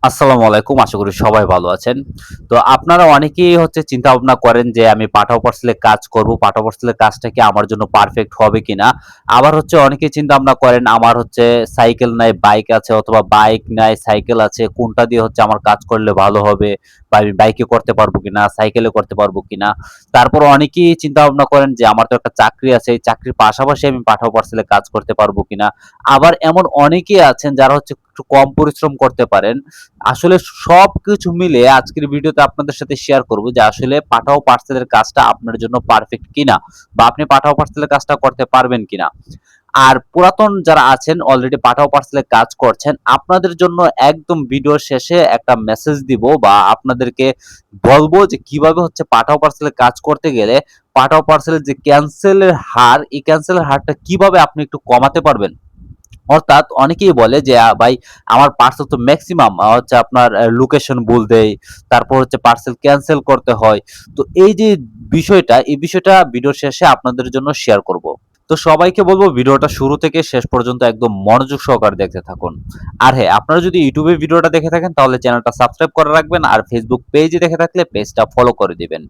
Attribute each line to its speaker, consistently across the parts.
Speaker 1: আসসালামু আলাইকুম। আশা করি সবাই ভালো আছেন। তো আপনারা অনেকেই চিন্তা ভাবনা করেন যে আমি পাঠাও পার্সেলে কাজ করব। পাঠাও পার্সেলের কাজটা কি আমার জন্য পারফেক্ট হবে কিনা? আবার অনেকেই চিন্তা ভাবনা করেন আমার সাইকেল নাই, বাইক আছে অথবা বাইক নাই, সাইকেল আছে। কোনটা দিয়ে আমার কাজ করলে ভালো হবে? বা আমি বাইকে করতে পারবো কিনা? সাইকেলে করতে পারবো কিনা? তারপর অনেকেই চিন্তা ভাবনা করেন যে আমার তো একটা চাকরি আছে। এই চাকরির পাশাপাশি আমি পাঠাও পার্সেলে কাজ করতে পারবো কিনা? আবার এমন অনেকেই আছেন যারা একটু কম পরিশ্রম করতে পারেন। আসলে সবকিছু মিলে আজকের ভিডিওতে আপনাদের সাথে শেয়ার করব যে আসলে পাঠাও পার্সেলের কাজটা আপনার জন্য পারফেক্ট কিনা বা আপনি পাঠাও পার্সেলের কাজটা করতে পারবেন কিনা। আর পুরাতন যারা আছেন অলরেডি পাঠাও পার্সেলের কাজ করছেন, আপনাদের জন্য একদম ভিডিওর শেষে একটা মেসেজ দিব বা আপনাদেরকে বলবো যে কিভাবে পাঠাও পার্সেলের কাজ করতে গেলে পাঠাও পার্সেলের যে ক্যানসেলের হার, এই ক্যানসেলের হারটা কিভাবে আপনি একটু কমাতে পারবেন। অর্থাৎ অনেকেই বলে যে ভাই আমার পার্সেল তো মেক্সিমাম আপনার লোকেশন ভুল দেয়। তারপর পার্সেল ক্যানসেল করতে হয়। তো এই যে বিষয়টা, এই বিষয়টা ভিডিওর শেষে আপনাদের জন্য শেয়ার করব। তো সবাইকে বলবো ভিডিওটা শুরু থেকে শেষ পর্যন্ত একদম মনোযোগ সহকারে দেখতে থাকুন। আর হ্যাঁ, আপনারা যদি ইউটিউবে ভিডিওটা দেখে থাকেন তাহলে চ্যানেলটা সাবস্ক্রাইব করে রাখবেন আর ফেসবুক পেজে দেখে থাকলে পেজটা ফলো করে দিবেন।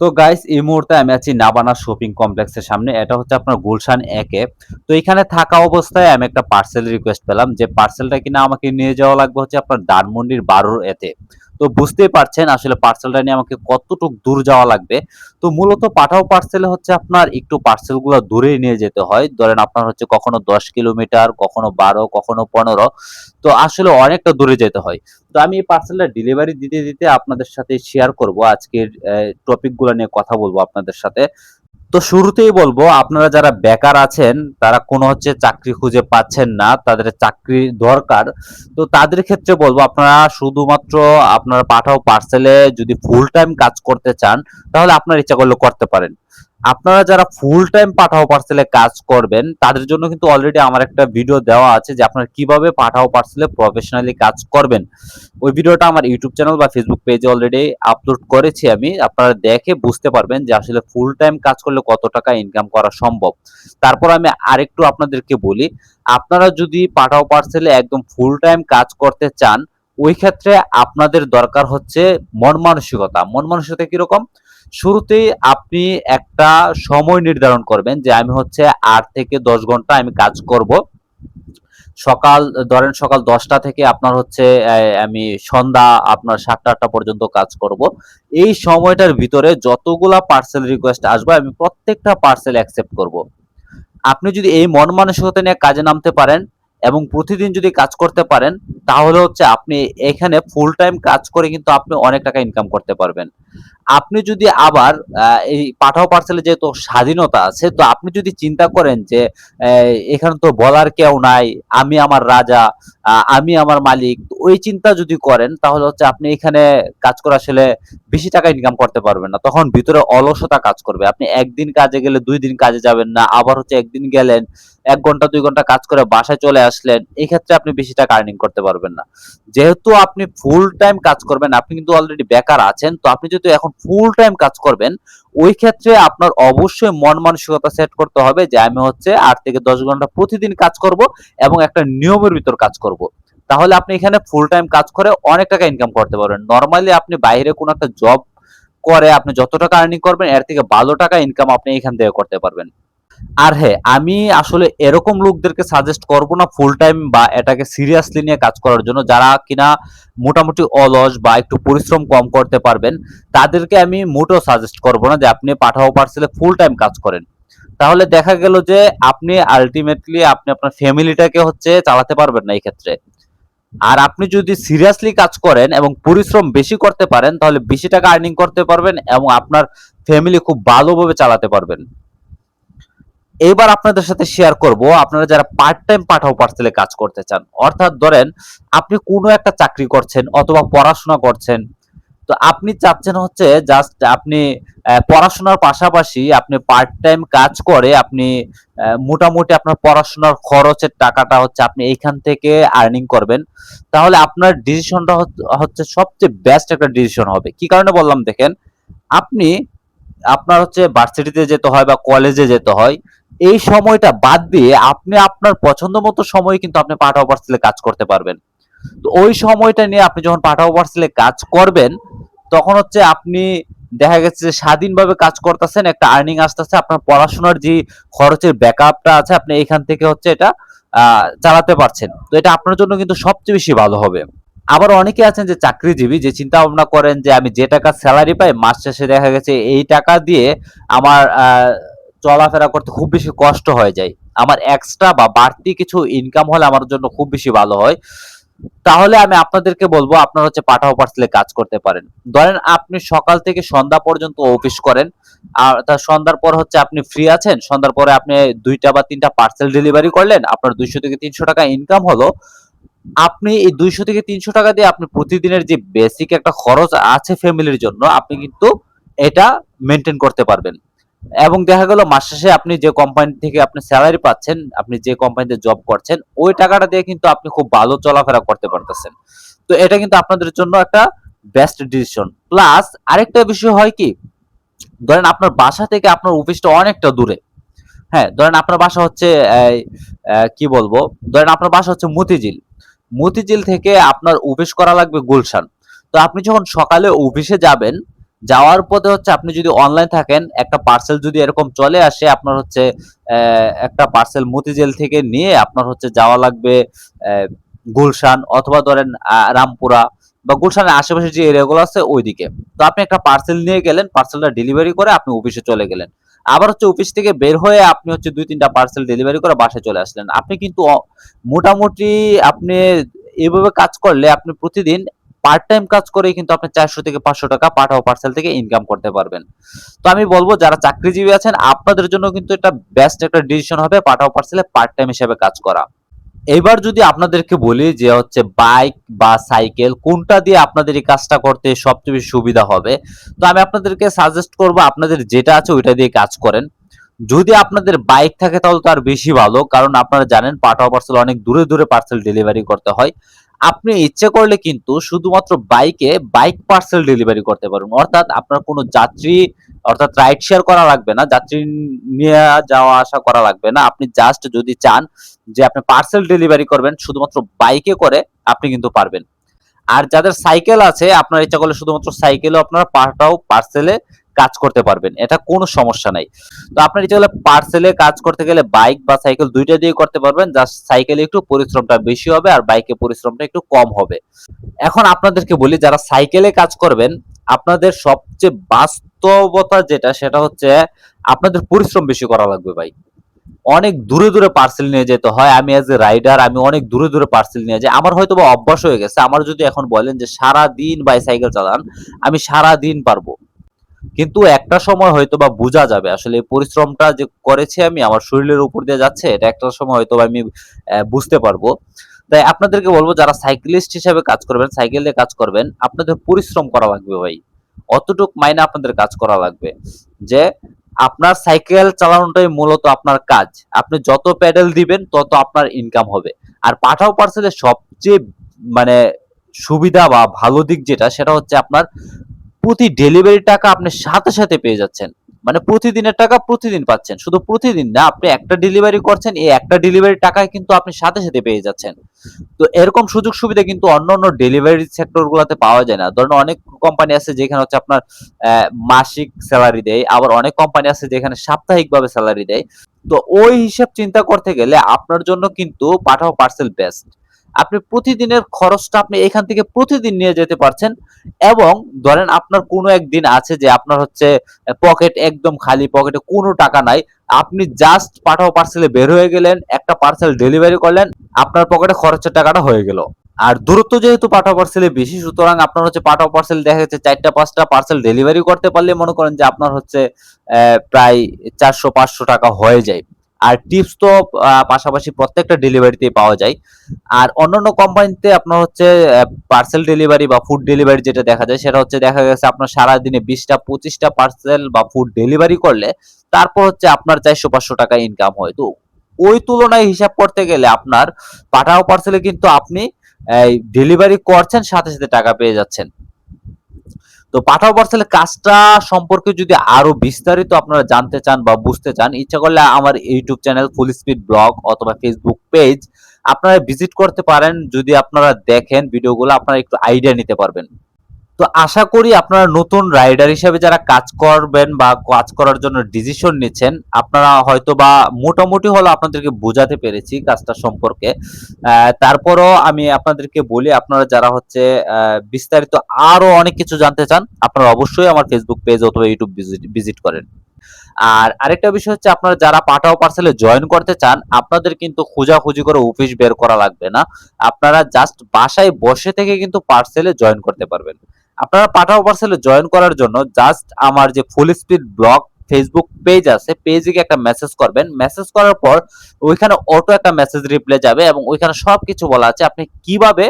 Speaker 1: তো গাইস এই মুহূর্তে আমি আছি নাবানা শপিং কমপ্লেক্সের সামনে। এটা আপনার গুলশান ১ এ। তো এখানে থাকা অবস্থায় আমি একটা পার্সেল রিকোয়েস্ট পেলাম যে পার্সেলটা কিনা আমাকে নিয়ে যাওয়া লাগবে আপনার ধানমন্ডির ১২ এতে। তো বুঝতেই পারছেন আসলে পার্সেলটা নিয়ে আমাকে কতটুক দূর যাওয়া লাগবে। তো মূলত পাঠাও পার্সেলে আপনার একটু পার্সেলগুলো দূরেই নিয়ে যেতে হয়। ধরেন আপনার কখনো ১০ কিলোমিটার, কখনো ১২, কখনো ১৫। তো আসলে অনেকটা দূরে যেতে হয়। তো আমি এই পার্সেলটা ডেলিভারি দিতে, দিতে আপনাদের সাথে শেয়ার করব আজকের টপিক গুলা নিয়ে কথা বলবো আপনাদের সাথে। তো শুরুতেই বলবো আপনারা যারা বেকার আছেন, তারা কোনো চাকরি খুঁজে পাচ্ছেন না, তাদের চাকরি দরকার। তো তাদের ক্ষেত্রে বলবো আপনারা শুধুমাত্র আপনারা পাঠাও পার্সেলে যদি ফুল টাইম কাজ করতে চান, তাহলে আপনার ইচ্ছা করলে করতে পারেন। আপনারা যারা ফুল টাইম পাঠাও পার্সেলে কাজ করবেন, তাদের জন্য কিন্তু অলরেডি আমার একটা ভিডিও দেওয়া আছে যে আপনারা কিভাবে পাঠাও পার্সেলে প্রফেশনালি কাজ করবেন। ওই ভিডিওটা আমার ইউটিউব চ্যানেল বা ফেসবুক পেজে অলরেডি আপলোড করেছি আমি। আপনারা দেখে বুঝতে পারবেন যে আসলে ফুল টাইম কাজ করলে কত টাকা ইনকাম করা সম্ভব। তারপর আমি আরেকটু আপনাদেরকে বলি, আপনারা যদি পাঠাও পার্সেলে একদম ফুল টাইম কাজ করতে চান, ওই ক্ষেত্রে আপনাদের দরকার মন মানসিকতা। মন মানসিকতা কিরকম? শুরুতেই আপনি একটা সময় নির্ধারণ করবেন যে আমি ৮ থেকে ১০ ঘন্টা আমি কাজ করব। সকাল ধরেন সকাল ১০টা থেকে আপনার আমি সন্ধ্যা আপনার ৭টা-৮টা পর্যন্ত কাজ করব। এই সময়টার ভিতরে যতগুলা পার্সেল রিকোয়েস্ট আসবে আমি প্রত্যেকটা পার্সেল অ্যাকসেপ্ট করব। আপনি যদি এই মন মানসিকতা নিয়ে কাজে নামতে পারেন এবং প্রতিদিন যদি কাজ করতে পারেন, তাহলে আপনি এখানে ফুল টাইম কাজ করে কিন্তু আপনি অনেক টাকা ইনকাম করতে পারবেন। আপনি যদি আবার এই পাঠাও পার্সেলে যেহেতু স্বাধীনতা আছে, তো আপনি যদি চিন্তা করেন যে এখানে তো বলার কেউ নাই, আমি আমার রাজা, আমি আমার মালিক। তো ওই চিন্তা যদি করেন তাহলে আপনি এখানে কাজ করে আসলে বেশি টাকা ইনকাম করতে পারবেন না। তখন ভিতরে অলসতা কাজ করবে। আপনি ১ দিন কাজে গেলে ২ দিন কাজে যাবেন না। আবার ১ দিন গেলেন, ১ ঘন্টা ২ ঘন্টা কাজ করে বাসায় চলে আসলেন। এক্ষেত্রে আপনি বেশি টাকা আর্নিং করতে পারবেন না। যেহেতু আপনি ফুল টাইম কাজ করবেন, আপনি কিন্তু অলরেডি বেকার আছেন। তো আপনি যদি এখন ফুল টাইম কাজ করবেন, ওই ক্ষেত্রে আপনার অবশ্যই মন মানসিকতা সেট করতে হবে যে আমি ৮ থেকে ১০ ঘন্টা প্রতিদিন কাজ করব এবং একটা নিয়মের ভিতর কাজ করব। তাহলে আপনি এখানে ফুল টাইম কাজ করে অনেক টাকা ইনকাম করতে পারবেন। নরমালি আপনি বাইরে কোনো একটা জব করে আপনি যত টাকা আর্নিং করবেন এর থেকে ভালো টাকা ইনকাম আপনি এখান থেকে করতে পারবেন। আর হ্যাঁ, আমি আসলে এরকম লোকদেরকে সাজেস্ট করব না ফুল টাইম বা এটাকে সিরিয়াসলি নিয়ে কাজ করার জন্য, যারা কিনা মোটামুটি অলস বা একটু পরিশ্রম কম করতে পারবেন। তাদেরকে আমি মোটেও সাজেস্ট করব না যে আপনি পাঠাও পার্সেলে ফুল টাইম কাজ করেন। তাহলে দেখা গেল যে আপনি আল্টিমেটলি আপনি আপনার ফ্যামিলিটাকে চালাতে পারবেন না এই ক্ষেত্রে। আর আপনি যদি সিরিয়াসলি কাজ করেন এবং পরিশ্রম বেশি করতে পারেন তাহলে বেশি টাকা আর্নিং করতে পারবেন এবং আপনার ফ্যামিলি খুব ভালোভাবে চালাতে পারবেন। এবার আপনাদের সাথে শেয়ার করব আপনারা যারা পার্ট টাইম পাঠাও পার্সেলে কাজ করতে চান। অর্থাৎ ধরেন আপনি কোনো একটা চাকরি করছেন অথবা পড়াশোনা করছেন। তো আপনি চাচ্ছেন জাস্ট আপনি পড়াশোনার পাশাপাশি আপনি পার্ট টাইম কাজ করে আপনি মোটামুটি আপনার পড়াশোনার খরচের টাকাটা আপনি এইখান থেকে আর্নিং করবেন। তাহলে আপনার ডিসিশনটা সবচেয়ে বেস্ট একটা ডিসিশন হবে। কি কারণে বললাম দেখেন, আপনি আপনার ভার্সিটিতে যেতে হয় বা কলেজে যেতে হয়। এই সময়টা বাদ দিয়ে আপনি আপনার পছন্দ মতো সময়ে কিন্তু আপনি পাঠাও পার্সেলে কাজ করতে পারবেন। তো ওই সময়টা নিয়ে আপনি যখন পাঠাও পার্সেলে কাজ করবেন, তখন হচ্ছে আপনি দেখা গেছে যে স্বাধীনভাবে কাজ করতেছেন, একটা আর্নিং আসতেছে, আপনার পড়াশোনার যে খরচের ব্যাকআপটা আছে আপনি এখান থেকে হচ্ছে এটা চালাতে পারছেন। তো এটা আপনার জন্য কিন্তু সবচেয়ে বেশি ভালো হবে। আবার অনেকে আছেন যে চাকরিজীবী, যে চিন্তা ভাবনা করেন যে আমি যে টাকা স্যালারি পাই মাস শেষে দেখা গেছে এই টাকা দিয়ে আমার চলাফেরা করতে খুব বেশি কষ্ট হয়ে যায়। আমার এক্সট্রা বা বাড়তি কিছু ইনকাম হলে আমার জন্য খুব বেশি ভালো হয়। তাহলে আমি আপনাদেরকে বলবো আপনারা হচ্ছে পাঠাও পার্সেলে কাজ করতে পারেন। ধরেন আপনি সকাল থেকে সন্ধ্যা পর্যন্ত অফিস করেন। আর তার সন্ধ্যার পর হচ্ছে আপনি ফ্রি আছেন। সন্ধ্যার পরে আপনি ২ টা বা ৩ টা পার্সেল ডেলিভারি করলেন। আপনার ২০০ থেকে ৩০০ টাকা ইনকাম হলো। আপনি এই ২০০ থেকে ৩০০ টাকা দিয়ে আপনি প্রতিদিনের যে বেসিক একটা খরচ আছে ফ্যামিলির জন্য আপনি কিন্তু এটা মেইনটেইন করতে পারবেন। এবং দেখা গেল মাস শেষে আপনি যে কোম্পানি থেকে আপনি সেলারি পাচ্ছেন, আপনি যে কোম্পানিতে জব করছেন, ওই টাকাটা দিয়ে কিন্তু আপনি খুব ভালো চলাফেরা করতে পারতেছেন। তো এটা কিন্তু আপনাদের জন্য একটা বেস্ট ডিসিশন। প্লাস আরেকটা বিষয় হয় কি? ধরেন আপনার বাসা থেকে আপনার অফিসটা অনেকটা দূরে। হ্যাঁ, ধরেন আপনার বাসা হচ্ছে এই কি বলবো? ধরেন আপনার বাসা হচ্ছে মতিঝিল। মতিঝিল থেকে আপনার অফিস করা লাগবে গুলশান। তো আপনি যখন সকালে অফিসে যাবেন, যাওয়ার পথে হচ্ছে আপনি যদি অনলাইন থাকেন, একটা পার্সেল যদি এরকম চলে আসে, আপনার হচ্ছে একটা পার্সেল মতিঝিল থেকে নিয়ে আপনার হচ্ছে যাওয়া লাগবে অ্যা গুলশান অথবা ধরেন রামপুরা বা গুলশানের আশেপাশে যে এরিয়াগুলো আছে ওইদিকে। তো আপনি একটা পার্সেল নিয়ে গেলেন, পার্সেলটা ডেলিভারি করে আপনি অফিসে চলে গেলেন। আবার হচ্ছে অফিস থেকে বের হয়ে আপনি হচ্ছে ২-৩ টা পার্সেল ডেলিভারি করে বাসায় চলে আসলেন। আপনি কিন্তু মোটামুটি আপনি এভাবে কাজ করলে আপনি প্রতিদিন পার্ট টাইম কাজ করেই কিন্তু আপনি ৪০০ থেকে ৫০০ টাকা পাঠাও পার্সেল থেকে ইনকাম করতে পারবেন। তো আমি বলব যারা চাকরিজীবী আছেন আপনাদের জন্য কিন্তু এটা বেস্ট একটা ডিসিশন হবে পাঠাও পার্সেলে পার্ট টাইম হিসেবে কাজ করা। এবার যদি আপনাদেরকে বলি যে হচ্ছে বাইক বা সাইকেল কোনটা দিয়ে আপনাদের এই কাজটা করতে সবচেয়ে বেশি সুবিধা হবে, তো আমি আপনাদেরকে সাজেস্ট করব আপনাদের যেটা আছে ওইটা দিয়ে কাজ করেন। যদি আপনাদের বাইক থাকে তাহলে তো আর বেশি ভালো, কারণ আপনারা জানেন পাঠাও পার্সেল অনেক দূরে দূরে পার্সেল ডেলিভারি করতে হয়। আপনি ইচ্ছে করলে কিন্তু শুধুমাত্র বাইকে বাইক পার্সেল ডেলিভারি করতে পারবেন, অর্থাৎ আপনার কোনো যাত্রী অর্থাৎ রাইড শেয়ার করা লাগবে না, যাত্রী নিয়ে যাওয়া আসা করা লাগবে না। আপনি জাস্ট যদি চান যে আপনি পার্সেল ডেলিভারি করবেন শুধুমাত্র বাইকে করে আপনি কিন্তু পারবেন। আর যাদের সাইকেল আছে আপনার ইচ্ছা করলে শুধুমাত্র সাইকেলেও আপনারা পাঠাও পার্সেলে কাজ করতে পারবেন। এটা কোনো সমস্যা নাই। তো আপনার ইচ্ছা করলে পার্সেলে কাজ করতে গেলে বাইক বা সাইকেল ২ টা দিয়ে করতে পারবেন। জাস্ট সাইকেলে একটু পরিশ্রমটা বেশি হবে আর বাইকে পরিশ্রমটা একটু কম হবে। এখন আপনাদেরকে বলি যারা সাইকেলে কাজ করবেন, আপনাদের সবচেয়ে বাস্তবতা যেটা সেটা হচ্ছে আপনাদের পরিশ্রম বেশি করা লাগবে ভাই। অনেক দূরে দূরে পার্সেল নিয়ে যেতে হয়। আমি এজ এ রাইডার আমি অনেক দূরে দূরে পার্সেল নিয়ে যাই। আমার হয়তোবা অভ্যাস হয়ে গেছে। আমার যদি এখন বলেন যে সারাদিন ভাই সাইকেল চালান, আমি সারাদিন পারবো। কিন্তু একটা সময় হয়তোবা বুঝা যাবে আসলে এই পরিশ্রমটা যে করেছি আমি আমার শরীরের উপর দিয়ে যাচ্ছে এটা একটা সময় হয়তোবা আমি বুঝতে পারবো। তাই আপনাদেরকে বলবো যারা সাইক্লিস্ট হিসেবে কাজ করবেন, সাইকেল দিয়ে কাজ করবেন, আপনাদের পরিশ্রম করা লাগবে ভাই। অতটুক মাইনে আপনাদের কাজ করা লাগবে। যে আপনার সাইকেল চালানোটাই মূলত আপনার কাজ। আপনি যত প্যাডেল দিবেন তত আপনার ইনকাম হবে। আর পাঠাও পার্সেলের সবচেয়ে মানে সুবিধা বা ভালো দিক যেটা সেটা হচ্ছে আপনার প্রতি ডেলিভারি টাকা আপনি সাথে সাথে পেয়ে যাচ্ছেন। মানে প্রতিদিনের টাকা প্রতিদিন পাচ্ছেন। শুধু প্রতিদিন না, আপনি একটা ডেলিভারি করছেন, এই একটা ডেলিভারির টাকায় কিন্তু আপনি সাথে সাথে পেয়ে যাচ্ছেন। তো এরকম সুযোগ সুবিধা কিন্তু অন্যান্য ডেলিভারি সেক্টর গুলাতে পাওয়া যায় না। ধরেন অনেক কোম্পানি আছে যেখানে হচ্ছে আপনার মাসিক সেলারি দেয়। আবার অনেক কোম্পানি আছে যেখানে সাপ্তাহিকভাবে সেলারি দেয়। তো ওই হিসাব চিন্তা করতে গেলে আপনার জন্য কিন্তু পাঠাও পার্সেল বেস্ট। আপনি প্রতিদিনের খরচটা আপনি এখান থেকে প্রতিদিন নিয়ে যেতে পারছেন এবং ধরেন আপনার কোনো একদিন আছে যে আপনার হচ্ছে পকেট একদম খালি, পকেটে কোনো টাকা নাই। আপনি জাস্ট পাঠাও পার্সেলে বের হয়ে গেলেন, একটা পার্সেল ডেলিভারি করলেন, আপনার পকেটে খরচের টাকাটা হয়ে গেল। আর দূরত্ব যেহেতু পাঠাও পার্সেলে বেশি সুতরাং আপনার হচ্ছে পাঠাও পার্সেল দেখা যাচ্ছে ৪ টা ৫ টা পার্সেল ডেলিভারি করতে পারলে মনে করেন যে আপনার হচ্ছে প্রায় ৪০০-৫০০ টাকা হয়ে যায়। আর টিপস তো পাশাপাশি প্রত্যেকটা ডেলিভারিতেই পাওয়া যায়। আর অন্যান্য কোম্পানিতে আপনার হচ্ছে পার্সেল ডেলিভারি বা ফুড ডেলিভারি যেটা দেখা যায় সেটা হচ্ছে দেখা গেছে আপনার সারাদিনে ২০ টা ২৫ টা পার্সেল বা ফুড ডেলিভারি করলে তারপর হচ্ছে আপনার ৪০০-৫০০ টাকা ইনকাম হয়। তো ওই তুলনায় হিসাব করতে গেলে আপনার পাঠাও পার্সেলে কিন্তু আপনি ডেলিভারি করছেন সাথে সাথে টাকা পেয়ে যাচ্ছেন। তো পাঠাও পার্সেলের কাজটা সম্পর্কে যদি আরো বিস্তারিত আপনারা জানতে চান বা বুঝতে চান, ইচ্ছা করলে আমার YouTube channel full speed blog অথবা ফেসবুক পেজ আপনারা ভিজিট করতে পারেন। যদি আপনারা দেখেন ভিডিওগুলো, আপনারা একটু আইডিয়া নিতে পারবেন। তো আশা করি আপনারা নতুন রাইডার হিসেবে যারা কাজ করবেন বা কাজ করার জন্য ডিসিশন নিচ্ছেন, আপনারা হয়তো বা মোটামুটি হলো আপনাদেরকে বোঝাতে পেরেছি কাজটা সম্পর্কে। তারপরও আমি আপনাদেরকে বলি, আপনারা যারা হচ্ছে বিস্তারিত আরো অনেক কিছু জানতে চান, আপনারা অবশ্যই আমার ফেসবুক পেজ অথবা ইউটিউব ভিজিট করেন। আর আরেকটা বিষয় হচ্ছে, আপনারা যারা পাঠাও পার্সেলে জয়েন করতে চান, আপনাদের কিন্তু খোঁজাখুঁজি করে অফিস বের করা লাগবে না। আপনারা জাস্ট বাসায় বসে থেকে কিন্তু পার্সেলে জয়েন করতে পারবেন। আপনারা পাঠাও পার্সেলে জয়েন করার জন্য জাস্ট আমার যে full speed blog Facebook page আছে, পেজে একটা মেসেজ করবেন। মেসেজ করার পর ওইখানে অটো একটা মেসেজ রিপ্লাই যাবে এবং ওইখানে সবকিছু বলা আছে আপনি কিভাবে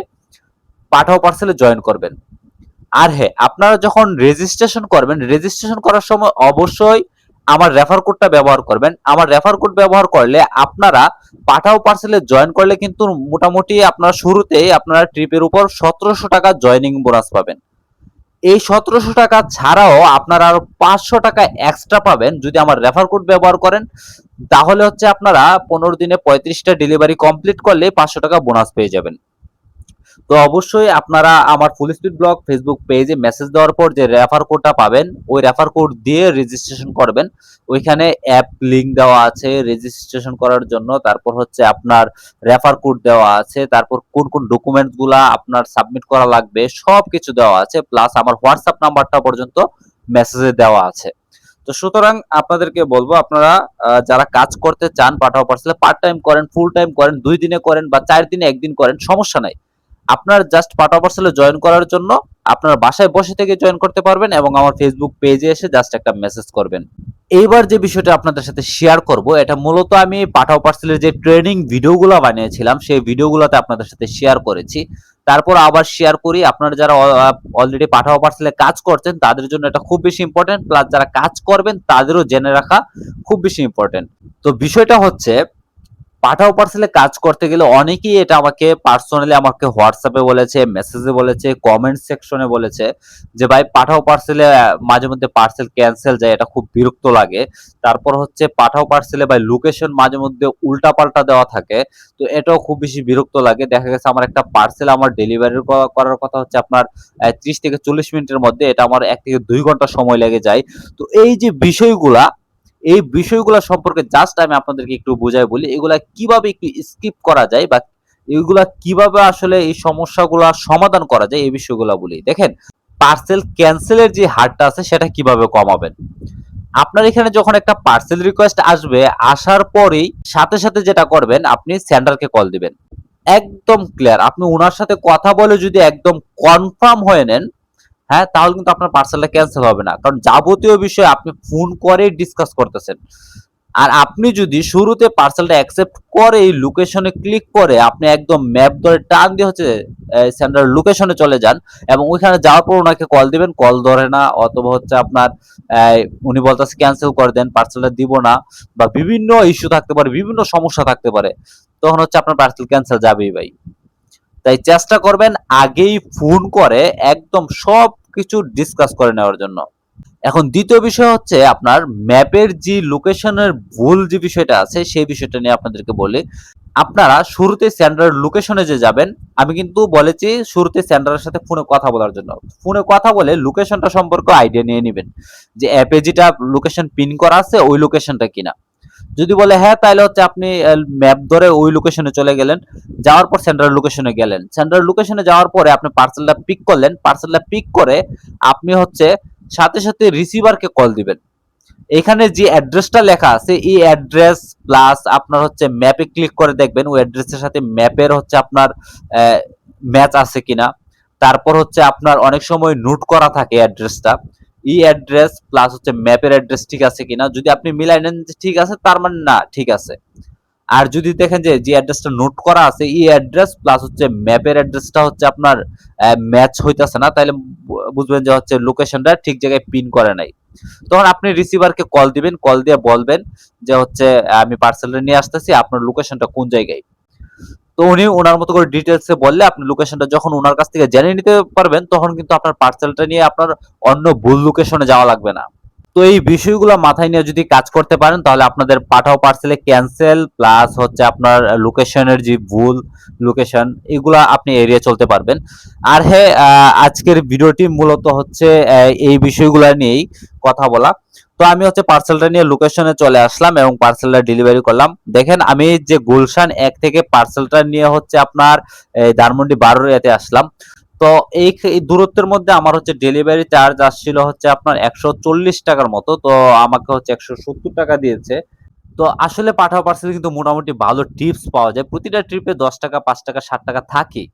Speaker 1: পাঠাও পার্সেলে জয়েন করবেন। আর হ্যাঁ, আপনারা যখন রেজিস্ট্রেশন করবেন, রেজিস্ট্রেশন করার সময় অবশ্যই আমার রেফার কোডটা ব্যবহার করবেন। আমার রেফার কোড ব্যবহার করলে আপনারা পাঠাও পার্সেলে জয়েন করলে কিন্তু মোটামুটি আপনারা শুরুতেই আপনারা ট্রিপের উপর 1700 টাকা জয়েনিং বোনাস পাবেন। এই 1700 টাকা ছাড়াও আপনারা আরো 500 টাকা এক্সট্রা পাবেন যদি আমার রেফার কোড ব্যবহার করেন। তাহলে হচ্ছে আপনারা 15 দিনে 35টা ডেলিভারি কমপ্লিট করলে 500 টাকা বোনাস পেয়ে যাবেন। তো অবশ্যই আপনারা আমার ফুল স্পিড ব্লগ ফেসবুক পেজে মেসেজ দেওয়ার পর যে রেফার কোডটা পাবেন, ওই রেফার কোড দিয়ে রেজিস্ট্রেশন করবেন। ওইখানে অ্যাপ লিংক দেওয়া আছে রেজিস্ট্রেশন করার জন্য। তারপর হচ্ছে আপনার রেফার কোড দেওয়া আছে। তারপর কোন কোন ডকুমেন্টস গুলা আপনার সাবমিট করা লাগবে সবকিছু দেওয়া আছে। প্লাস আমার হোয়াটসঅ্যাপ নাম্বারটা পর্যন্ত মেসেজে দেওয়া আছে। তো সুতরাং আপনাদেরকে বলবো, আপনারা যারা কাজ করতে চান পাঠাও পার্সেলে, পার্ট টাইম করেন, ফুল টাইম করেন, 2 দিনে করেন বা 4 দিনে একদিন করেন, সমস্যা নাই। আপনার জাস্ট পাঠাও পার্সেলে জয়েন করার জন্য আপনার বাসায় বসে থেকে জয়েন করতে পারবেন এবং আমার ফেসবুক পেজে এসে জাস্ট একটা মেসেজ করবেন। এইবার যে বিষয়টা আপনাদের সাথে শেয়ার করব, এটা মূলত আমি পাঠাও পার্সেলের যে ট্রেনিং ভিডিওগুলো বানিয়েছিলাম সেই ভিডিওগুলোতে আপনাদের সাথে শেয়ার করেছি। তারপর আবার শেয়ার করি, আপনারা যারা অলরেডি পাঠাও পার্সেলে কাজ করছেন তাদের জন্য এটা খুব বেশি ইম্পর্টেন্ট, প্লাস যারা কাজ করবেন তাদেরও জেনে রাখা খুব বেশি ইম্পর্টেন্ট। তো বিষয়টা হচ্ছে, পাঠাও পার্সেলে কাজ করতে গেলে অনেকেই এটা আমাকে পার্সোনালি আমাকে হোয়াটসঅ্যাপে বলেছে, মেসেজে বলেছে, কমেন্ট সেকশনে বলেছে যে ভাই পাঠাও পার্সেলে মাঝে মধ্যে পার্সেল ক্যান্সেল যায়, এটা খুব বিরক্ত লাগে। তারপর হচ্ছে পাঠাও পার্সেলে ভাই লোকেশন মাঝে মধ্যে উল্টা পাল্টা দেওয়া থাকে, তো এটাও খুব বেশি বিরক্ত লাগে। দেখা গেছে আমার একটা পার্সেল আমার ডেলিভারি করার কথা হচ্ছে আপনার 30 থেকে 40 মিনিটের মধ্যে, এটা আমার 1 থেকে 2 ঘন্টা সময় লেগে যায়। তো এই যে বিষয়গুলা, এই বিষয়গুলো সম্পর্কে জাস্ট আমি আপনাদেরকে একটু বুঝাই বলি, এগুলা কিভাবে একটু স্কিপ করা যায় বা এগুলা কিভাবে আসলে এই সমস্যাগুলা সমাধান করা যায়, এই বিষয়গুলো বলি। দেখেন, পার্সেল ক্যান্সেলের যে হারটা আছে সেটা কিভাবে কমাবেন। আপনার এখানে যখন একটা পার্সেল রিকোয়েস্ট আসবে, আসার পরেই সাথে সাথে যেটা করবেন, আপনি সেন্ডারকে কল দিবেন। একদম ক্লিয়ার, আপনি ওনার সাথে কথা বলে যদি একদম কনফার্ম হয়ে নেন, হ্যাঁ, তাহলে কিন্তু আপনার পার্সেলটা ক্যান্সেল হবে না। কারণ যাবতীয় বিষয় আপনি ফোন করে ডিসকাস করতেছেন। আর আপনি যদি শুরুতে পার্সেলটা অ্যাকসেপ্ট করে এই লোকেশনে ক্লিক করে আপনি একদম ম্যাপ ধরে টান দিয়ে হচ্ছে সেন্টার লোকেশনে চলে যান এবং ওইখানে যাওয়ার পর ওনাকে কল দিবেন, কল ধরে না, অথবা হচ্ছে আপনার উনি বলতেছে ক্যান্সেল করে দেন, পার্সেলটা দিব না, বা বিভিন্ন ইস্যু থাকতে পারে, বিভিন্ন সমস্যা থাকতে পারে, তখন হচ্ছে আপনার পার্সেল ক্যান্সেল যাবেই ভাই। তাই চেষ্টা করবেন আগেই ফোন করে একদম সবকিছু ডিসকাস করে নেওয়ার জন্য। এখন দ্বিতীয় বিষয় হচ্ছে, আপনার ম্যাপের যে লোকেশনের ভুল যে বিষয়টা আছে সেই বিষয়টা নিয়ে আপনাদেরকে বলি। আপনারা শুরুতে সেন্ডার লোকেশনে যে যাবেন, আমি কিন্তু বলেছি শুরুতে সেন্ডারের সাথে ফোনে কথা বলার জন্য। ফোনে কথা বলে লোকেশনটা সম্পর্কে আইডিয়া নিয়ে নেবেন যে অ্যাপে যেটা লোকেশন পিন করা আছে ওই লোকেশনটা কিনা। যদি বলে হ্যাঁ, তাহলে হচ্ছে আপনি ম্যাপ ধরে ওই লোকেশনে চলে গেলেন, যাওয়ার পর সেন্টার লোকেশনে গেলেন। সেন্টার লোকেশনে যাওয়ার পরে আপনি পার্সেলটা পিক করলেন, পার্সেলটা পিক করে আপনি হচ্ছে সাথে সাথে রিসিভারকে কল দিবেন। এখানে যে অ্যাড্রেসটা লেখা আছে এই অ্যাড্রেস প্লাস আপনার হচ্ছে ম্যাপে ক্লিক করে দেখবেন ওই অ্যাড্রেসের সাথে ম্যাপের হচ্ছে আপনার ম্যাচ আছে কিনা। তারপর হচ্ছে আপনার অনেক সময় নোট করা থাকে অ্যাড্রেসটা, ই অ্যাড্রেস প্লাস হচ্ছে ম্যাপের অ্যাড্রেস ঠিক আছে কিনা। যদি আপনি মিলাই নেন যে ঠিক আছে, তার মানে না ঠিক আছে। আর যদি দেখেন যে যে অ্যাড্রেসটা নোট করা আছে ই অ্যাড্রেস প্লাস হচ্ছে ম্যাপের অ্যাড্রেসটা হচ্ছে আপনার ম্যাচ হইতাছে না, তাহলে বুঝবেন যে হচ্ছে লোকেশনটা ঠিক জায়গায় পিন করে নাই। তখন আপনি রিসিভারকে কল দিবেন, কল দিয়ে বলবেন যে হচ্ছে আমি পার্সেলটা নিয়ে আসতেছি, আপনার লোকেশনটা কোন জায়গায়। তো উনি ওনার মতো করে ডিটেইলসে বললে আপনি লোকেশনটা যখন ওনার কাছ থেকে জেনে নিতে পারবেন, তখন কিন্তু আপনার পার্সেলটা নিয়ে আপনার অন্য ভুল লোকেশনে যাওয়া লাগবে না। তো এই বিষয়গুলো মাথায় নিয়ে যদি কাজ করতে পারেন, তাহলে আপনাদের পাঠাও পার্সেলে ক্যানসেল প্লাস হচ্ছে আপনার লোকেশনের যে ভুল লোকেশন, এগুলা আপনি এড়িয়ে চলতে পারবেন। আর হ্যাঁ, আজকের ভিডিওটি মূলত হচ্ছে এই বিষয়গুলো নিয়েই কথা বলা। তো আমি হচ্ছে পার্সেলটা নিয়ে লোকেশনে চলে আসলাম এবং পার্সেলটা ডেলিভারি করলাম। দেখেন আমি যে গুলশান ১ থেকে পার্সেলটা নিয়ে হচ্ছে আপনার ধানমন্ডি ১২ আসলাম। তো এই দূরত্বের মধ্যে আমার হচ্ছে ডেলিভারি চার্জ আসছিল হচ্ছে আপনার ১৪০ টাকার মতো। তো আমাকে হচ্ছে ১৭০ টাকা দিয়েছে। তো আসলে পাঠাও পার্সেলে কিন্তু মোটামুটি ভালো টিপস পাওয়া যায়। প্রতিটা ট্রিপে ৳১০, ৳৫, ৳৬০ থাকেই।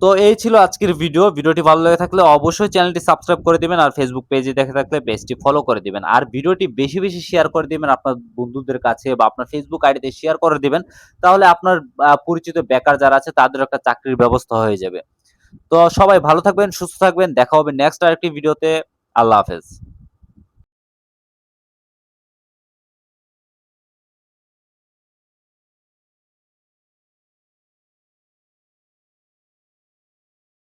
Speaker 1: তো এই ছিল আজকের ভিডিও। ভিডিওটি ভালো লেগে থাকলে অবশ্যই চ্যানেলটি সাবস্ক্রাইব করে দিবেন। আর Facebook পেজে দেখে থাকলে পেজটি ফলো করে দিবেন। আর ভিডিওটি বেশি, বেশি শেয়ার করে দিবেন আপনার বন্ধুদের কাছে বা আপনার Facebook আইডিতে শেয়ার করে দিবেন। তাহলে আপনার পরিচিত বেকার যারা আছে তাদেরও একটা চাকরির ব্যবস্থা হয়ে যাবে। তো সবাই ভালো থাকবেন, সুস্থ থাকবেন। দেখা হবে নেক্সট আরেকটি ভিডিওতে। আল্লাহ হাফেজ।